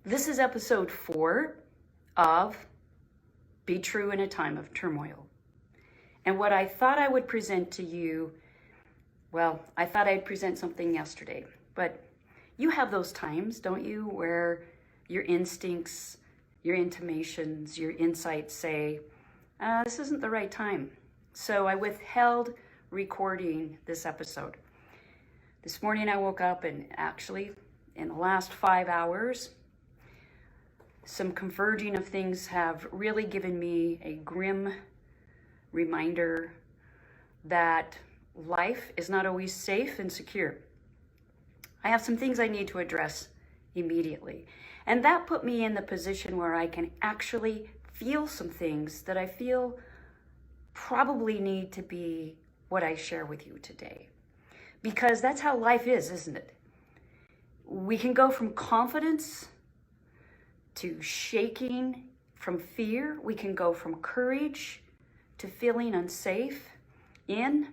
This is episode 4 of Be True in a Time of Turmoil. And what I thought I would present to you, well, I thought I'd present something yesterday, but you have those times, don't you, where your instincts, your intimations, your insights say, this isn't the right time. So I withheld recording this episode. This morning I woke up and actually in the last 5 hours, some converging of things have really given me a grim reminder that life is not always safe and secure. I have some things I need to address immediately. And that put me in the position where I can actually feel some things that I feel probably need to be what I share with you today. Because that's how life is, isn't it? We can go from confidence to shaking from fear. We can go from courage to feeling unsafe in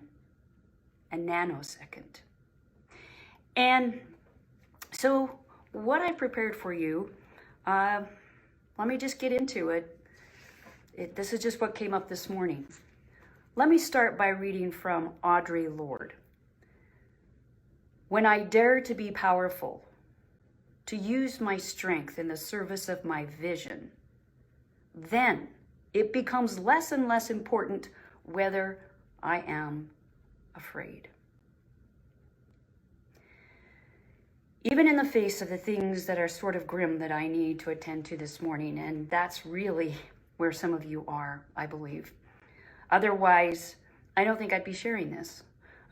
a nanosecond. And so what I prepared for you, let me just get into it. This is just what came up this morning. Let me start by reading from Audre Lorde. When I dare to be powerful, to use my strength in the service of my vision, then it becomes less and less important whether I am afraid. Even in the face of the things that are sort of grim that I need to attend to this morning, and that's really where some of you are, I believe. Otherwise, I don't think I'd be sharing this.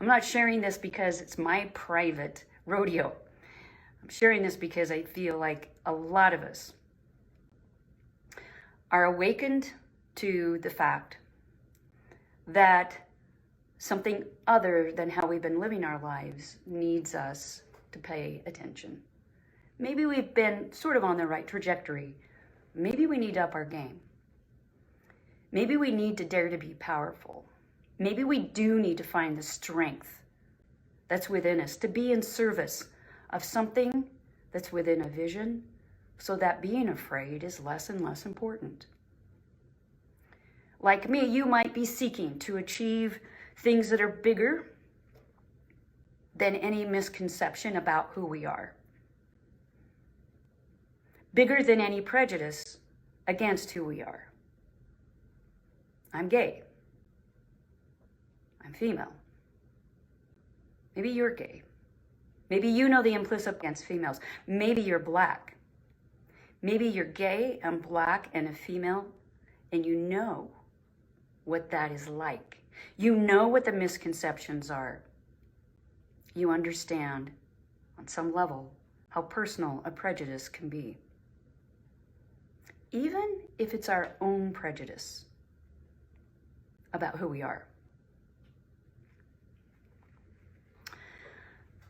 I'm not sharing this because it's my private rodeo. I'm sharing this because I feel like a lot of us are awakened to the fact that something other than how we've been living our lives needs us to pay attention. Maybe we've been sort of on the right trajectory. Maybe we need to up our game. Maybe we need to dare to be powerful. Maybe we do need to find the strength that's within us to be in service of something that's within a vision, so that being afraid is less and less important. Like me, you might be seeking to achieve things that are bigger than any misconception about who we are. Bigger than any prejudice against who we are. I'm gay. I'm female. Maybe you're gay. Maybe you know the implicit against females. Maybe you're black. Maybe you're gay and black and a female, and you know what that is like. You know what the misconceptions are. You understand, on some level, how personal a prejudice can be. Even if it's our own prejudice about who we are.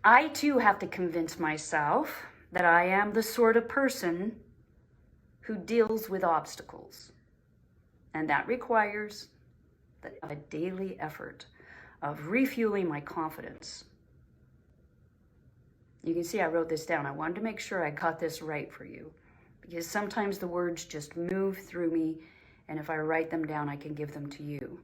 I too have to convince myself that I am the sort of person who deals with obstacles. And that requires a daily effort of refueling my confidence. You can see I wrote this down. I wanted to make sure I got this right for you, because sometimes the words just move through me, and if I write them down, I can give them to you.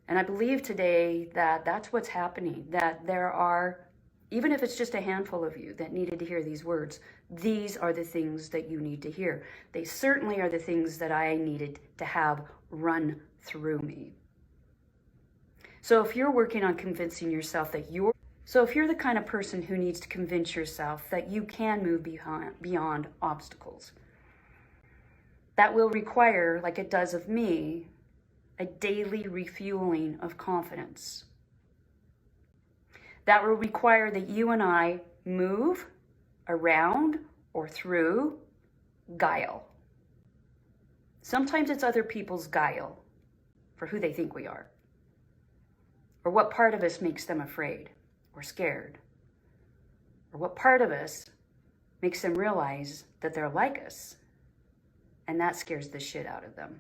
And I believe today that that's what's happening, that there are, even if it's just a handful of you that needed to hear these words, these are the things that you need to hear. They certainly are the things that I needed to have run through me. So if you're working on convincing yourself that if you're the kind of person who needs to convince yourself that you can move beyond obstacles, that will require, like it does of me, a daily refueling of confidence. That will require that you and I move around or through guile. Sometimes it's other people's guile for who they think we are, or what part of us makes them afraid or scared, or what part of us makes them realize that they're like us, and that scares the shit out of them.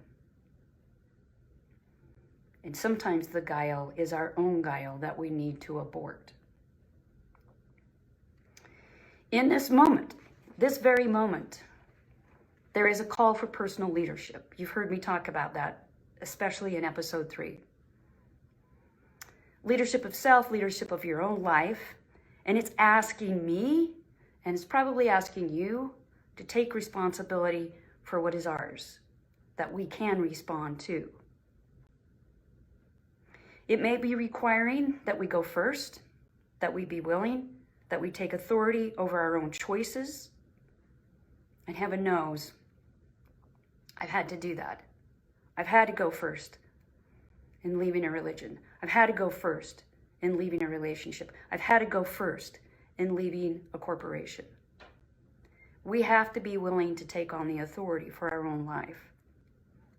And sometimes the guile is our own guile that we need to abort. In this moment, this very moment, there is a call for personal leadership. You've heard me talk about that, especially in episode 3. Leadership of self, leadership of your own life. And it's asking me, and it's probably asking you, to take responsibility for what is ours, that we can respond to. It may be requiring that we go first, that we be willing, that we take authority over our own choices. And heaven knows, I've had to do that. I've had to go first in leaving a religion. I've had to go first in leaving a relationship. I've had to go first in leaving a corporation. We have to be willing to take on the authority for our own life.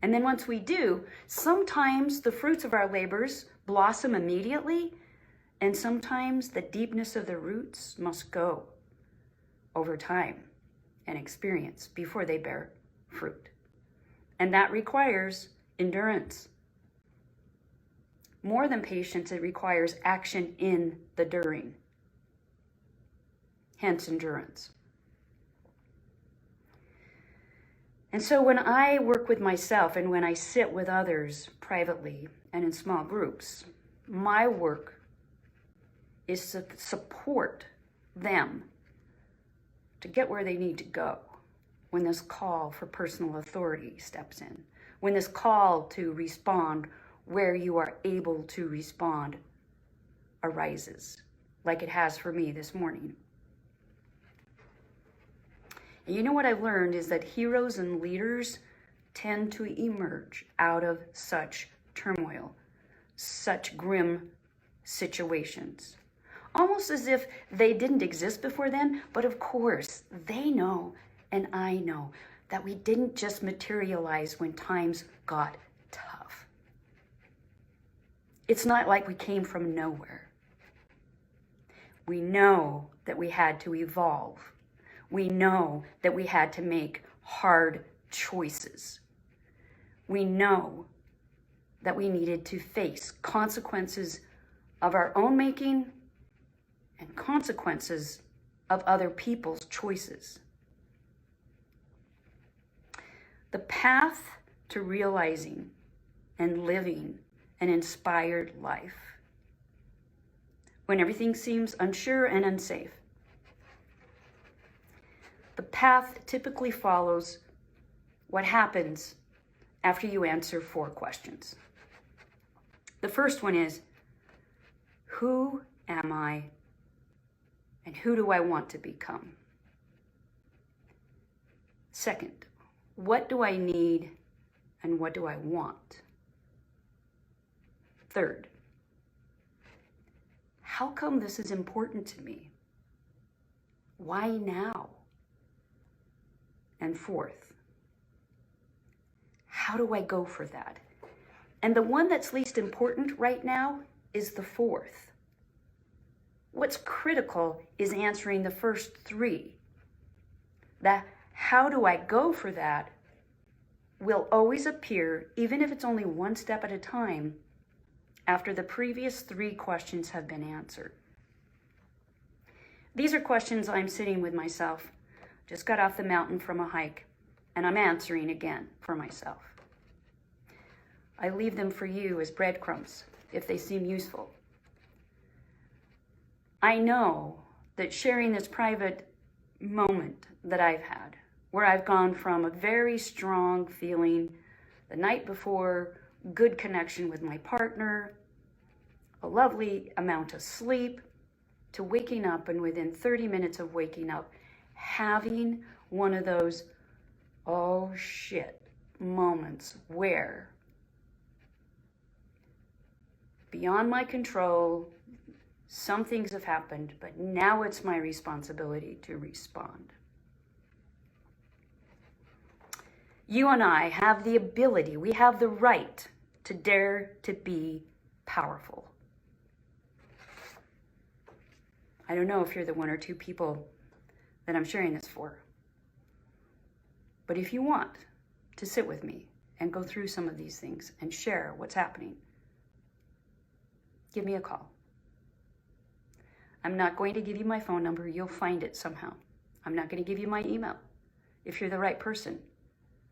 And then once we do, sometimes the fruits of our labors blossom immediately, and sometimes the deepness of the roots must go over time and experience before they bear fruit. And that requires endurance. More than patience, it requires action in the during. Hence endurance. And so when I work with myself and when I sit with others privately and in small groups, my work is to support them to get where they need to go when this call for personal authority steps in, when this call to respond where you are able to respond arises, like it has for me this morning. And you know what I've learned is that heroes and leaders tend to emerge out of such turmoil, such grim situations. Almost as if they didn't exist before then, but of course they know and I know that we didn't just materialize when times got tough. It's not like we came from nowhere. We know that we had to evolve. We know that we had to make hard choices. We know that we needed to face consequences of our own making and consequences of other people's choices. The path to realizing and living an inspired life, when everything seems unsure and unsafe, the path typically follows what happens after you answer 4 questions. The first one is, who am I and who do I want to become? Second, what do I need and what do I want? Third, how come this is important to me? Why now? And fourth, how do I go for that? And the one that's least important right now is the fourth. What's critical is answering the first 3. That how do I go for that will always appear, even if it's only one step at a time, after the previous 3 questions have been answered. These are questions I'm sitting with myself. Just got off the mountain from a hike, and I'm answering again for myself. I leave them for you as breadcrumbs if they seem useful. I know that sharing this private moment that I've had, where I've gone from a very strong feeling the night before, good connection with my partner, a lovely amount of sleep, to waking up, and within 30 minutes of waking up, having one of those oh shit moments where beyond my control, some things have happened, but now it's my responsibility to respond. You and I have the ability, we have the right to dare to be powerful. I don't know if you're the 1 or 2 people that I'm sharing this for. But if you want to sit with me and go through some of these things and share what's happening, give me a call. I'm not going to give you my phone number. You'll find it somehow. I'm not going to give you my email. If you're the right person,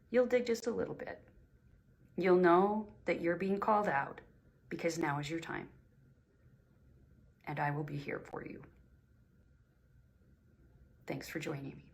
you'll dig just a little bit. You'll know that you're being called out because now is your time. And I will be here for you. Thanks for joining me.